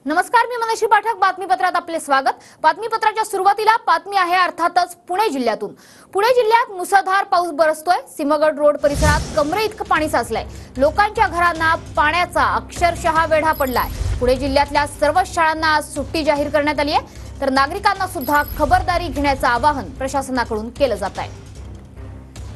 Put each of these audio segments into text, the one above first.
नमस्कार, मी मनोज पाठक. बातमीपत्रात आपले स्वागत. बातमीपत्राच्या सुरुवातीला बातमी आहे अर्थातच पुणे जिल्ह्यातून. पुणे जिल्ह्यात मुसळधार पाऊस बरसतोय. सिंहगड रोड परिसरात कमरे इतकं पाणी साचलंय. लोकांच्या घरांना पाण्याचा अक्षरशः वेढा पडलाय. पुणे जिल्ह्यातल्या सर्व शाळांना आज सुट्टी जाहीर करण्यात आली आहे. तर नागरिकांना सुद्धा खबरदारी घेण्याचं आवाहन प्रशासनाकडून केलं जात आहे.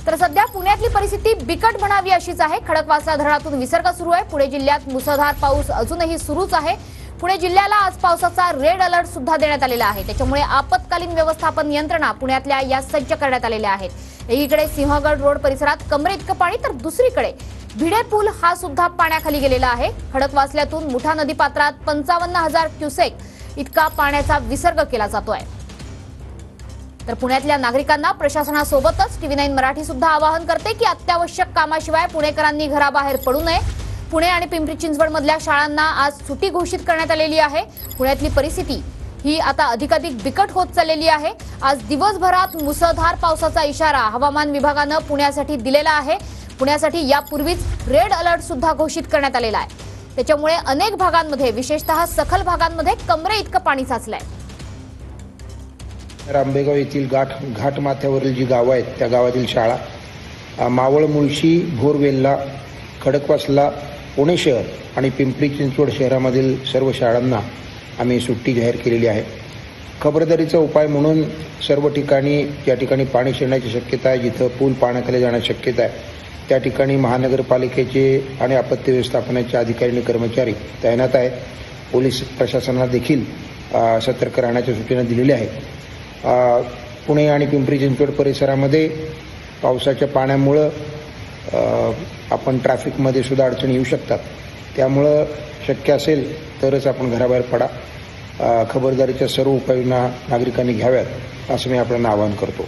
तर सध्या पुण्यातली परिस्थिती बिकट म्हणावी अशीच आहे. खडकवासला धरणातून विसर्ग सुरू आहे. पुणे जिल्ह्यात मुसळधार पाऊस अजूनही सुरूच आहे. पुणे जिल्ह्याला आज पावसाचा रेड अलर्ट सुद्धा देण्यात आलेला आहे. त्याच्यामुळे आपत्कालीन व्यवस्थापन यंत्रणा पुण्यातल्या या सज्ज करण्यात आलेल्या आहेत. एकीकडे सिंहगड रोड परिसरात कमरे इतकं पाणी, तर दुसरीकडे भिडे पूल हा सुद्धा पाण्याखाली गेलेला आहे. खडकवासल्यातून मुठा नदी पात्रात 55,000 क्युसेक इतका पाण्याचा विसर्ग केला जातोय. तर पुण्यातल्या नागरिकांना प्रशासनासोबतच TV9 मराठी सुद्धा आवाहन करते की अत्यावश्यक कामाशिवाय पुणेकरांनी घराबाहेर पडू नये. पुणे आणि पिंपरी चिंचवड मधल्या शाळांना आज सुट्टी घोषित करण्यात आलेली आहे. पुण्यातली परिस्थिती ही आता अधिकाधिक बिकट होत चाललेली आहे. आज दिवसभरात मुसळधार पावसाचा इशारा हवामान विभागानं पुण्यासाठी दिलेला आहे. पुण्यासाठी यापूर्वीच रेड अलर्ट सुद्धा घोषित करण्यात आलेला आहे. त्याच्यामुळे अनेक भागांमध्ये, विशेषतः सखल भागांमध्ये कमरे इतकं पाणी साचलंय. आंबेगाव येथील घाट माथ्यावरील जी गावं आहेत त्या गावातील शाळा, मावळ, मुळशी, भोरवेल्ला, खडकवासला, पुणे शहर आणि पिंपरी चिंचवड शहरामधील सर्व शाळांना आम्ही सुट्टी जाहीर केलेली आहे. खबरदारीचा उपाय म्हणून सर्व ठिकाणी ज्या ठिकाणी पाणी शिरण्याची शक्यता आहे, जिथं पूल पाण्याखाली जाण्याची शक्यता आहे, त्या ठिकाणी महानगरपालिकेचे आणि आपत्ती व्यवस्थापनाचे अधिकारी आणि कर्मचारी तैनात आहेत. पोलीस प्रशासनाला देखील सतर्क राहण्याच्या सूचना दिलेल्या आहेत. पुणे आणि पिंपरी चिंचवड परिसरामध्ये पावसाच्या पाण्यामुळं आपण ट्रॅफिकमध्ये सुद्धा अडचणी येऊ शकतात. त्यामुळं शक्य असेल तरच आपण घराबाहेर पडा. खबरदारीच्या सर्व उपाययोजना नागरिकांनी घ्याव्यात असं मी आपल्याला आवाहन करतो.